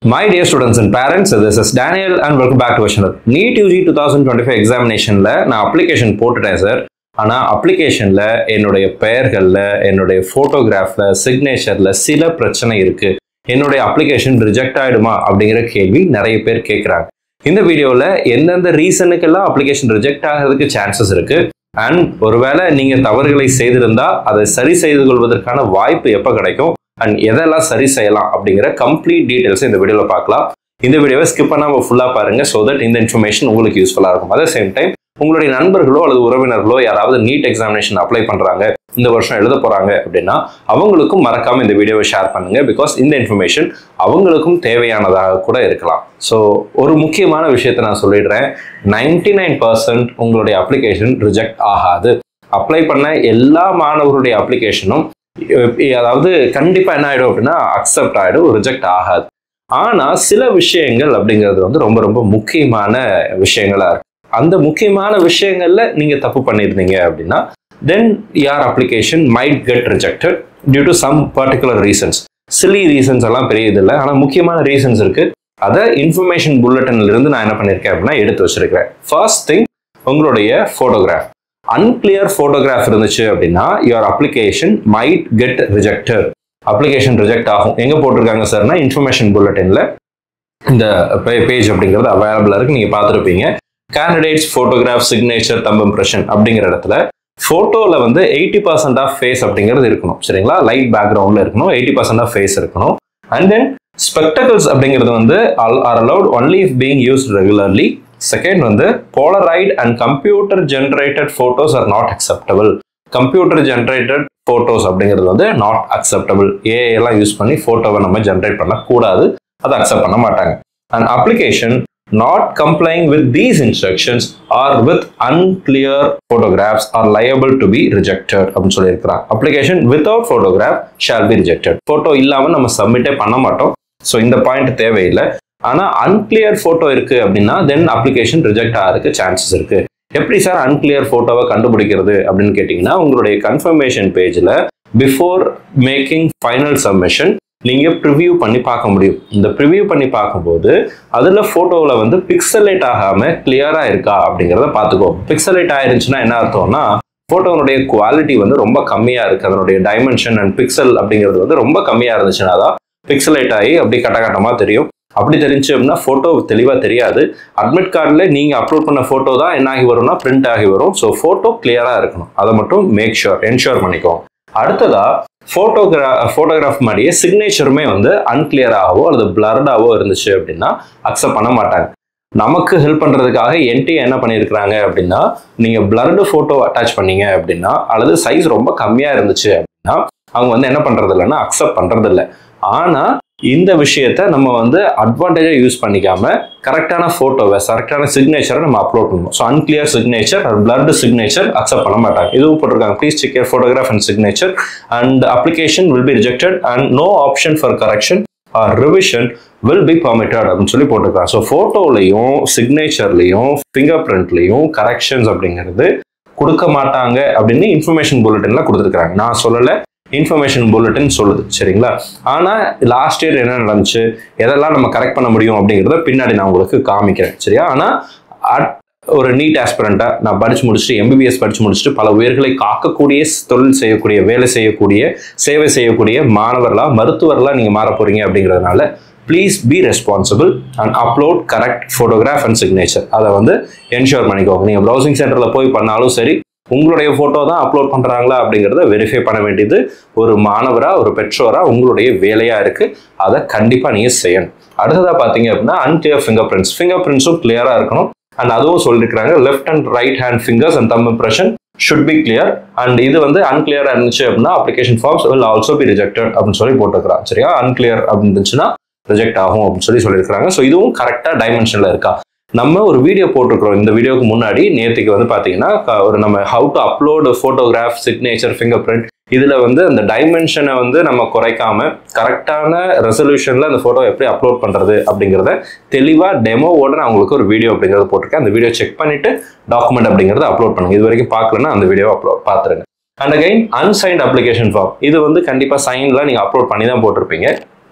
My dear students and parents, this is Daniel and welcome back to our channel. NEET UG 2025 examinationல நான் application போட்டுட்டேன் sir. ஆனா அப்ளிகேஷன்ல என்னுடைய பெயர்கள்ல, என்னுடைய போட்டோகிராஃப்ல, சிக்னேச்சர்ல சில பிரச்சனை இருக்கு. என்னுடைய அப்ளிகேஷன் ரிஜெக்ட் ஆயிடுமா அப்படிங்கிற கேள்வி நிறைய பேர் கேட்குறாங்க. இந்த வீடியோல எந்தெந்த ரீசனுக்கெல்லாம் அப்ளிகேஷன் ரிஜெக்ட் ஆகிறதுக்கு சான்சஸ் இருக்கு அண்ட் ஒருவேளை நீங்க தவறுகளை செய்திருந்தா அதை சரி செய்து கொள்வதற்கான வாய்ப்பு எப்போ கிடைக்கும் அண்ட் எதெல்லாம் சரி செய்யலாம் அப்படிங்கிற கம்ப்ளீட் டீடைல்ஸ் இந்த வீடியோல பார்க்கலாம். இந்த வீடியோவை ஸ்கிப் பண்ணாம ஃபுல்லா பாருங்க ஸோ தட் இந்த இன்ஃபர்மேஷன் உங்களுக்கு யூஸ்ஃபுல்லா இருக்கும். அதே சேம் டைம் உங்களுடைய நண்பர்களோ அல்லது உறவினர்களோ யாராவது நீட் எக்ஸாமினேஷன் அப்ளை பண்றாங்க, இந்த வருஷம் எழுத போறாங்க அப்படின்னா அவங்களுக்கும் மறக்காம இந்த வீடியோவை ஷேர் பண்ணுங்க. பிகாஸ் இந்த இன்ஃபர்மேஷன் அவங்களுக்கும் தேவையானதாக கூட இருக்கலாம். ஸோ ஒரு முக்கியமான விஷயத்தை நான் சொல்லிடுறேன். 99% உங்களுடைய அப்ளிகேஷன் ரிஜெக்ட் ஆகாது. அப்ளை பண்ண எல்லா மாணவர்களுடைய அப்ளிகேஷனும் அதாவது கண்டிப்பா என்ன ஆயிடும் அப்படின்னா அக்செப்ட் ஆயிடும், ரிஜெக்ட் ஆகாது. ஆனா சில விஷயங்கள் அப்படிங்கிறது வந்து ரொம்ப ரொம்ப முக்கியமான விஷயங்களா இருக்கு. அந்த முக்கியமான விஷயங்கள்ல நீங்க தப்பு பண்ணியிருந்தீங்க அப்படின்னா then your application might get rejected due to some particular reasons. silly reasons எல்லாம் பெரிய இது இல்லை, ஆனா முக்கியமான ரீசன்ஸ் இருக்கு. அதை இன்ஃபர்மேஷன் புல்லட்டின்ல இருந்து நான் என்ன பண்ணியிருக்கேன் அப்படின்னா எடுத்து வச்சிருக்கிறேன். ஃபர்ஸ்ட் திங், உங்களுடைய போட்டோகிராஃப் அன்கிளியர் போட்டோகிராஃப் இருந்துச்சு அப்படின்னா your application might get rejected. Application reject ஆகும். எங்க போட்டிருக்காங்க சார்னா இன்ஃபர்மேஷன் புல்லட்டின்ல இந்த பேஜ் அப்படிங்கிறது அவைலபிளா இருக்கு, நீங்க பார்த்துருப்பீங்க. Candidates photograph signature thumb impression அப்படிங்கிற இடத்துல போட்டோல வந்து 80% ஆஃப் ஃபேஸ் அப்படிங்கிறது இருக்கணும், சரிங்களா? லைட் பேக்ரவுண்ட்ல இருக்கணும், 80% ஆஃப் ஃபேஸ் இருக்கணும். அண்ட் தென் ஸ்பெக்டக்கிள்ஸ் அப்படிங்கிறது வந்து are allowed only if being used regularly. Second வந்து polaroid and computer generated photos are not acceptable. Computer generated photos அப்படிங்கிறது வந்து நாட் அக்செப்டபிள். ஏஐ எல்லாம் யூஸ் பண்ணி போட்டோவை நம்ம ஜென்ரேட் பண்ணக்கூடாது, அதை அக்செப்ட் பண்ண மாட்டாங்க. And application not complying with these instructions or with unclear photographs are liable to be rejected அப்படின்னு சொல்லியிருக்கிறாங்க. application without photograph shall be rejected. Photo இல்லாம நம்ம சப்மிட்டே பண்ண மாட்டோம். ஸோ இந்த பாயிண்ட் தேவையில்லை. ஆனா அன்கிளியர் போட்டோ இருக்கு அப்படின்னா தென் அப்ளிகேஷன் ரிஜெக்ட் ஆகிறதுக்கு சான்சஸ் இருக்கு. எப்படி சார் அன்கிளியர் போட்டோவை கண்டுபிடிக்கிறது அப்படின்னு கேட்டீங்கன்னா உங்களுடைய கன்ஃபர்மேஷன் பேஜ்ல பிஃபோர் மேக்கிங் ஃபைனல் சப்மிஷன் நீங்க ப்ரிவியூ பண்ணி பார்க்க முடியும். இந்த ப்ரிவியூ பண்ணி பார்க்கும்போது அதுல போட்டோவில் வந்து பிக்சலேட் ஆகாம கிளியரா இருக்கா அப்படிங்கிறத பார்த்துக்கோ. பிக்சலேட் ஆயிருந்துச்சுன்னா என்ன அர்த்தம்னா போட்டோனுடைய குவாலிட்டி வந்து ரொம்ப கம்மியா இருக்கு, அதனுடைய டைமென்ஷன் அண்ட் பிக்சல் அப்படிங்கிறது வந்து ரொம்ப கம்மியா இருந்துச்சுன்னா தான் பிக்சலேட் ஆகி அப்படி கட்டகட்டமா தெரியும். அப்படி தெரிஞ்சு அப்படின்னா போட்டோ தெளிவா தெரியாது. அட்மிட் கார்டில் நீங்க அப்லோட் பண்ண போட்டோ தான் என்ன ஆகி வரும்னா பிரிண்ட் ஆகி வரும். ஸோ போட்டோ கிளியரா இருக்கணும், அதை மட்டும் என்ஷூர் பண்ணிக்கோங்க. அடுத்ததா போட்டோகிராஃப் மாதிரியே சிக்னேச்சருமே வந்து அன்கிளியராகவோ அல்லது பிளர்டாவோ இருந்துச்சு அப்படின்னா அக்செப்ட் பண்ண மாட்டாங்க. நமக்கு ஹெல்ப் பண்றதுக்காக என்டி என்ன பண்ணியிருக்கிறாங்க அப்படின்னா நீங்க பிளர்டு போட்டோ அட்டாச் பண்ணீங்க அப்படின்னா அல்லது சைஸ் ரொம்ப கம்மியா இருந்துச்சு அப்படின்னா அவங்க வந்து என்ன பண்றது இல்லைன்னா அக்செப்ட் பண்றது இல்லை. ஆனா இந்த விஷயத்த நம்ம வந்து அட்வான்டேஜா யூஸ் பண்ணிக்காம கரெக்டான போட்டோவை கரெக்டான சிக்னேச்சரை நம்ம அப்லோட் பண்ணுவோம். So unclear signature blurred signature accept பண்ண மாட்டாங்க. இதுவும் போட்டிருக்காங்க, please check your photograph and signature and application will be rejected and no option for correction or revision will be permitted அப்படின்னு சொல்லி போட்டிருக்காங்க. ஸோ போட்டோலையும் சிக்னேச்சர்லையும் ஃபிங்கர் பிரிண்ட்லையும் கரெக்ஷன்ஸ் அப்படிங்கிறது கொடுக்க மாட்டாங்க அப்படின்னு இன்ஃபர்மேஷன் புல்லட்டின்ல கொடுத்துருக்காங்க. நான் சொல்லலை, இன்ஃபர்மேஷன் புல்லட்டின் சொல்லுது, சரிங்களா? ஆனா லாஸ்ட் இயர் என்ன நடந்துச்சு, எதெல்லாம் நம்ம கரெக்ட் பண்ண முடியும் அப்படிங்கிறத பின்னாடி நான் உங்களுக்கு காமிக்கிறேன், சரியா? ஆனா ஒரு நீட் ஆஸ்பிரண்டா நான் படிச்சு முடிச்சுட்டு எம்பிபிஎஸ் படிச்சு முடிச்சுட்டு பல உயிர்களை காக்கக்கூடிய தொழில் செய்யக்கூடிய வேலை செய்யக்கூடிய சேவை செய்யக்கூடிய மாணவர்களா மருத்துவர்களா நீங்க மாற போறீங்க அப்படிங்கிறதுனால please be responsible and upload correct photograph and signature. அதை வந்து என்ஷூர் பண்ணிக்கோங்க. நீங்க ப்ரௌசிங் சென்டர்ல போய் பண்ணாலும் சரி, உங்களுடைய போட்டோ தான் அப்லோட் பண்றாங்களா அப்படிங்கிறத வெரிஃபை பண்ண வேண்டியது ஒரு மாணவரா ஒரு பெற்றோரா உங்களுடைய வேலையா இருக்கு. அதை கண்டிப்பா நீங்க செய்யணும். அடுத்ததா பாத்தீங்க அப்படின்னா அன்கிளியர் ஃபிங்கர் பிரிண்ட்ஸும் கிளியரா இருக்கணும். அண்ட் அதுவும் சொல்லிருக்காங்க left and right hand fingers and thumb impression should be clear. And இது வந்து அன்கிளியரா இருந்துச்சு அப்படின்னா application forms will also be rejected அப்படின்னு சொல்லி போட்டுருக்காங்க, சரியா? அன்கிளியர் அப்படின்னு இருந்துச்சுன்னா ரிஜெக்ட் ஆகும் அப்படின்னு சொல்லியிருக்காங்க. ஸோ இதுவும் கரெக்டா டைமென்ஷன்ல இருக்கா? நம்ம ஒரு வீடியோ போட்டிருக்கிறோம். இந்த வீடியோக்கு முன்னாடி நேற்றுக்கு வந்து பாத்தீங்கன்னா ஒரு நம்ம how to upload photograph signature finger print இதுல வந்து அந்த டைமென்ஷனை வந்து நம்ம குறைக்காம கரெக்டான ரெசல்யூஷன்ல அந்த போட்டோ எப்படி அப்லோட் பண்றது அப்படிங்கிறத தெளிவா டெமோவோட நான் உங்களுக்கு ஒரு வீடியோ அப்படிங்கிறத போட்டிருக்கேன். அந்த வீடியோ செக் பண்ணிட்டு டாக்குமெண்ட் அப்படிங்கிறத அப்லோட் பண்ணுங்க. இது வரைக்கும் பார்க்கலன்னா அந்த வீடியோ பார்த்துருங்க. And again unsigned application form, இது வந்து கண்டிப்பா சைன்ல நீங்க அப்லோட் பண்ணி தான் போட்டிருப்பீங்க.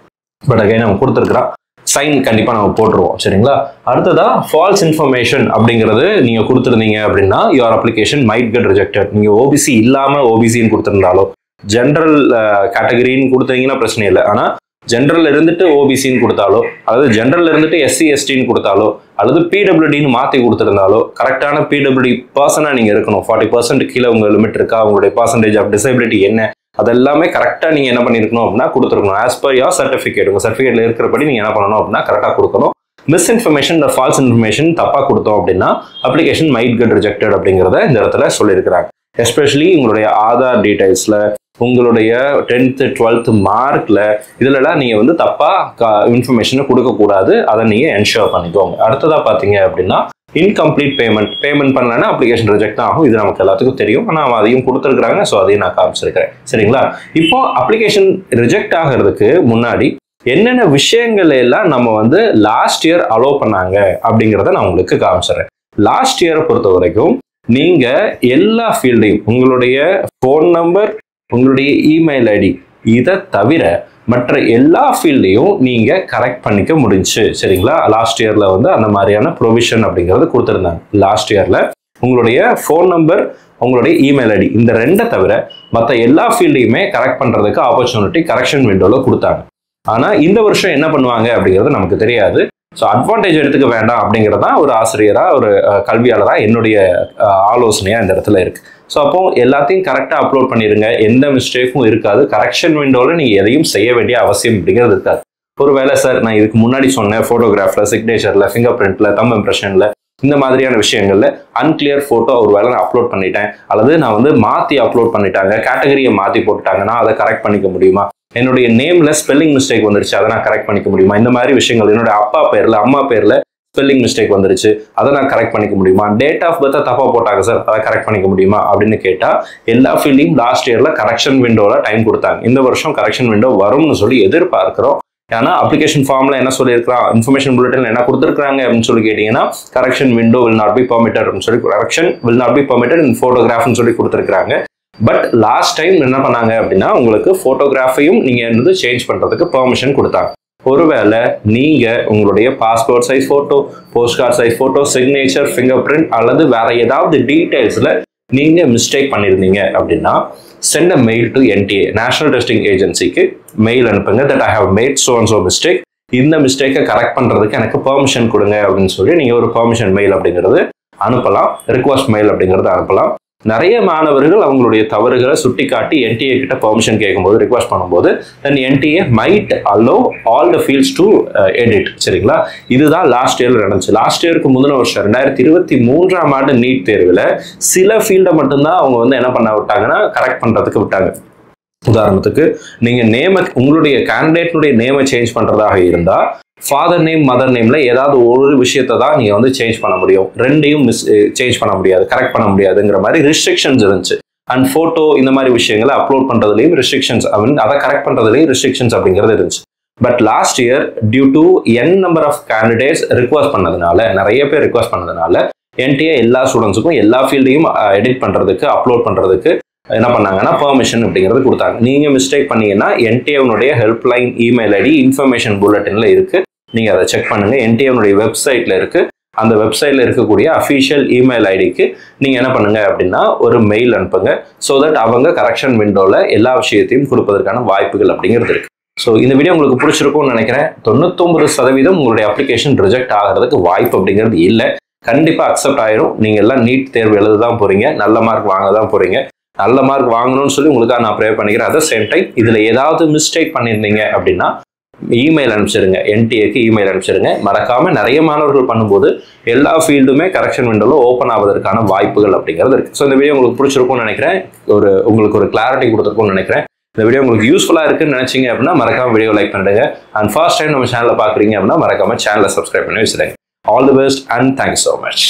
பட் அகைன் நம்ம கொடுத்துருக்கிறோம் சைன் கண்டிப்பாக நம்ம போட்டுருவோம். சரிங்களா? அடுத்ததா ஃபால்ஸ் இன்ஃபர்மேஷன் அப்படிங்கிறது நீங்கள் கொடுத்துருந்தீங்க அப்படின்னா your application might get rejected. நீங்கள் ஓபிசி இல்லாமல் ஓபிசின்னு கொடுத்துருந்தாலோ, ஜென்ரல் கேட்டகரின்னு கொடுத்தீங்கன்னா பிரச்சனை இல்லை. ஆனால் ஜென்ரல் இருந்துட்டு ஓபிசின்னு கொடுத்தாலோ, அதாவது ஜென்ரல் இருந்துட்டு எஸ்சி எஸ்டின்னு கொடுத்தாலோ, அல்லது பிடபிள்யூடின்னு மாற்றி கொடுத்துருந்தாலோ, கரெக்டான பிடபிள்யூடி பர்சனாக நீங்கள் இருக்கணும். 40% கீழே உங்கள் லிமிட் இருக்கா, உங்களுடைய பர்சன்டேஜ் ஆஃப் டிசபிலிட்டி என்ன, அதெல்லாமே கரெக்டாக நீங்கள் என்ன பண்ணியிருக்கணும் அப்படின்னா கொடுத்துருக்கணும். ஆஸ் பர் யோர் சர்டிஃபிகேட், உங்கள் சர்டிஃபிகேட்டில் இருக்கிறபடி நீங்கள் என்ன பண்ணணும் அப்படின்னா கரெக்டாக கொடுக்கணும். மிஸ்இன்ஃபர்மேஷன், ஃபால்ஸ் இன்ஃபர்மேஷன் தப்பாக கொடுத்தோம் அப்படின்னா அப்ளிகேஷன் மைட் கெட் ரிஜெக்டட் அப்படிங்கிறத இந்த இடத்துல சொல்லியிருக்கிறாங்க. எஸ்பெஷலி உங்களுடைய ஆதார் டீடைல்ஸில், உங்களுடைய 10th 12th மார்க்கில், இதிலலாம் நீங்கள் வந்து தப்பாக இன்ஃபர்மேஷனை கொடுக்கக்கூடாது. அதை நீங்கள் என்ஷூர் பண்ணிக்கோங்க. அடுத்ததாக பார்த்தீங்க அப்படின்னா இன்கம்ப்ளீட் பேமெண்ட் பண்ணலன்னா அப்ளிகேஷன் ரிஜெக்ட் ஆகும். இது நமக்கு எல்லாத்துக்கும் தெரியும். ஆனால் அதையும் கொடுத்துருக்குறாங்க. ஸோ அதையும் நான் காமிச்சிருக்கிறேன். சரிங்களா? இப்போ அப்ளிகேஷன் ரிஜெக்ட் ஆகிறதுக்கு முன்னாடி என்னென்ன விஷயங்கள் எல்லாம் நம்ம வந்து லாஸ்ட் இயர் அலோவ் பண்ணாங்க அப்படிங்கிறத நான் உங்களுக்கு காமிச்சிடுறேன். லாஸ்ட் இயரை பொறுத்த வரைக்கும் நீங்கள் எல்லா ஃபீல்டையும், உங்களுடைய ஃபோன் நம்பர், உங்களுடைய இமெயில் ஐடி, இதை தவிர மற்ற எல்லா ஃபீல்டையும் நீங்கள் கரெக்ட் பண்ணிக்க முடிஞ்சு. சரிங்களா? லாஸ்ட் இயரில் வந்து அந்த மாதிரியான ப்ரொவிஷன் அப்படிங்கிறது கொடுத்துருந்தாங்க. லாஸ்ட் இயரில் உங்களுடைய ஃபோன் நம்பர், உங்களுடைய இமெயில் ஐடி, இந்த ரெண்டை தவிர மற்ற எல்லா ஃபீல்டையுமே கரெக்ட் பண்ணுறதுக்கு ஆப்பர்ச்சுனிட்டி கரெக்ஷன் விண்டோவில் கொடுத்தாங்க. ஆனால் இந்த வருஷம் என்ன பண்ணுவாங்க அப்படிங்கிறது நமக்கு தெரியாது. ஸோ அட்வான்டேஜ் எடுத்துக்க வேண்டாம் அப்படிங்கிறது தான் ஒரு ஆசிரியராக, ஒரு கல்வியாளராக என்னுடைய ஆலோசனையாக இந்த இடத்துல இருக்குது. ஸோ அப்போ எல்லாத்தையும் கரெக்டாக அப்லோட் பண்ணிடுங்க. எந்த மிஸ்டேக்கும் இருக்காது. கரெக்ஷன் விண்டோவில் நீங்கள் எதையும் செய்ய வேண்டிய அவசியம் அப்படிங்கிறது இருக்காது. ஒரு வேளை சார் நான் இதுக்கு முன்னாடி சொன்னேன் ஃபோட்டோகிராஃபில், சிக்னேச்சரில், ஃபிங்கர் பிரிண்ட்டில், தம் இம்ப்ரெஷனில், இந்த மாதிரியான விஷயங்களில் அன்கிளியர் ஃபோட்டோ ஒரு வேளை நான் அப்லோட் பண்ணிட்டேன், அல்லது நான் வந்து மாற்றி அப்லோட் பண்ணிட்டாங்க, கேட்டகரியை மாற்றி போட்டுட்டாங்கன்னா அதை கரெக்ட் பண்ணிக்க முடியுமா? என்னுடைய நேமில் ஸ்பெல்லிங் மிஸ்டேக் வந்துருச்சு, அதை நான் கரெக்ட் பண்ணிக்க முடியுமா? இந்த மாதிரி விஷயங்கள், என்னோட அப்பா பேரில், அம்மா பேரில் ஸ்பெல்லிங் மிஸ்டேக் வந்துருச்சு, அதை நான் கரெக்ட் பண்ணிக்க முடியுமா? டேட் ஆஃப் பர்த்தை தப்பாக போட்டாங்க சார், அதை கரெக்ட் பண்ணிக்க முடியுமா அப்படின்னு கேட்டால் எல்லா ஃபீல்டையும் லாஸ்ட் இயரில் கரெக்ஷன் விண்டோவில் டைம் கொடுத்தாங்க. இந்த வருஷம் கரெக்ஷன் விண்டோ வரும்னு சொல்லி எதிர்பார்க்கிறோம். ஏன்னா அப்ளிகேஷன் ஃபார்ம்ல என்ன சொல்லியிருக்கிறான், இன்ஃபர்மேஷன் புல்லட்டின்ல என்ன கொடுத்துருக்காங்க அப்படின்னு சொல்லி கேட்டீங்கன்னா, correction window will not be permitted அப்படின்னு சொல்லி, correction will not be permitted in ஃபோட்டோகிராஃப்னு சொல்லி கொடுத்துருக்காங்க. பட் லாஸ்ட் டைம் என்ன பண்ணாங்க அப்படின்னா உங்களுக்கு ஃபோட்டோகிராஃபையும் நீங்கள் வந்து சேஞ்ச் பண்ணுறதுக்கு பெர்மிஷன் கொடுத்தாங்க. ஒருவேளை நீங்கள் உங்களுடைய passport size photo, post card size photo, signature, finger print அல்லது வேற ஏதாவது டீட்டெயில்ஸில் நீங்கள் மிஸ்டேக் பண்ணியிருந்தீங்க அப்படின்னா send a mail to NTA, national testing ஏஜென்சிக்கு மெயில் அனுப்புங்க. That I have made so and so mistake, இந்த மிஸ்டேக்கை கரெக்ட் பண்ணுறதுக்கு எனக்கு பெர்மிஷன் கொடுங்க அப்படின்னு சொல்லி நீங்கள் ஒரு பெர்மிஷன் மெயில் அப்படிங்கிறது அனுப்பலாம். ரிக்வஸ்ட் மெயில் அப்படிங்கிறது அனுப்பலாம். நிறைய மாணவர்கள் அவங்களுடைய தவறுகளை சுட்டி காட்டி NTA கிட்ட பெர்மிஷன் கேட்கும்போது, ரிக்வஸ்ட் பண்ணும்போது தென் NTA might allow all the fields to edit. சரிங்களா? இதுதான் லாஸ்ட் இயர்ல நடந்துச்சு. லாஸ்ட் இயருக்கு முந்தின வருஷம் 2023ஆம் ஆண்டு நீட் தேர்வில் சில ஃபீல்டை மட்டும்தான் அவங்க வந்து என்ன பண்ண விட்டாங்கன்னா கரெக்ட் பண்ணுறதுக்கு விட்டாங்க. உதாரணத்துக்கு நீங்கள் உங்களுடைய கேண்டிடேட்னுடைய நேமை சேஞ்ச் பண்ணுறதாக இருந்தால் ஃபாதர் நேம், மதர் நேம்ல ஏதாவது ஒரு விஷயத்தை தான் நீங்கள் வந்து சேஞ்ச் பண்ண முடியும். ரெண்டையும் சேஞ்ச் பண்ண முடியாது, கரெக்ட் பண்ண முடியாதுங்கிற மாதிரி ரெஸ்ட்ரிக்ஷன்ஸ் இருந்துச்சு. அண்ட் ஃபோட்டோ இந்த மாதிரி விஷயங்களை அப்லோட் பண்ணுறதுலையும் ரெஸ்ட்ரிக்ஷன்ஸ், அதை கரெக்ட் பண்ணுறதுலையும் ரெஸ்ட்ரிக்ஷன்ஸ் அப்படிங்கிறது இருந்துச்சு. But last year due to n number of candidates request பண்ணதுனால, நிறைய பேர் ரிக்வஸ்ட் பண்ணதுனால NTA எல்லா ஸ்டூடெண்ட்ஸுக்கும் எல்லா ஃபீல்டையும் எடிட் பண்ணுறதுக்கு, அப்லோட் பண்ணுறதுக்கு என்ன பண்ணாங்கன்னா பெர்மிஷன் அப்படிங்கிறது கொடுத்தாங்க. நீங்கள் மிஸ்டேக் பண்ணீங்கன்னா NTA helpline email ID information புல்லட்டின்ல இருக்குது. நீங்கள் அதை செக் பண்ணுங்கள். NTA வெப்சைட்டில் இருக்குது. அந்த வெப்சைட்டில் இருக்கக்கூடிய அஃபிஷியல் இமெயில் ஐடிக்கு நீங்கள் என்ன பண்ணுங்க அப்படின்னா ஒரு மெயில் அனுப்புங்க. ஸோ தட் அவங்க கரெக்ஷன் விண்டோவில் எல்லா விஷயத்தையும் கொடுப்பதற்கான வாய்ப்புகள் அப்படிங்கிறது இருக்குது. ஸோ இந்த வீடியோ உங்களுக்கு பிடிச்சிருக்கும்னு நினைக்கிறேன். 99% உங்களுடைய அப்ளிகேஷன் ரிஜெக்ட் ஆகிறதுக்கு வாய்ப்பு அப்படிங்கிறது இல்லை. கண்டிப்பாக அக்செப்ட் ஆயிரும். நீங்கள் எல்லாம் நீட் தேர்வு எழுத தான் போகிறீங்க, நல்ல மார்க் வாங்க தான் போகிறீங்க. நல்ல மார்க் வாங்கணும்னு சொல்லி உங்களுக்காக நான் ப்ரே பண்ணிக்கிறேன். அட் த சேம் டைம் இதில் ஏதாவது மிஸ்டேக் பண்ணியிருந்தீங்க அப்படின்னா இமெயில் அனுப்பிச்சிருங்க, NTAக்கு இமெயில் அனுப்பிச்சிருங்க. மறக்காமல் நிறைய மாணவர்கள் பண்ணும்போது எல்லா ஃபீல்டுமே கரெக்ஷன் விண்டோவில் ஓப்பன் ஆவதற்கான வாய்ப்புகள் அப்படிங்கிறது இருக்குது. ஸோ இந்த வீடியோ உங்களுக்கு பிடிச்சிருக்கும்னு நினைக்கிறேன். உங்களுக்கு ஒரு கிளாரிட்டி கொடுத்துருக்கும்னு நினைக்கிறேன். இந்த வீடியோ உங்களுக்கு யூஸ்ஃபுல்லாக இருக்குன்னு நினைச்சிங்க அப்படின்னா மறக்காம வீடியோ லைக் பண்ணிடுங்க. அண்ட் ஃபர்ஸ்ட் டைம் நம்ம சேனலை பார்க்குறீங்க அப்படின்னா மறக்காம சேனலை சப்ஸ்கிரைப் பண்ணி வச்சுருங்க. All the best and thanks so much.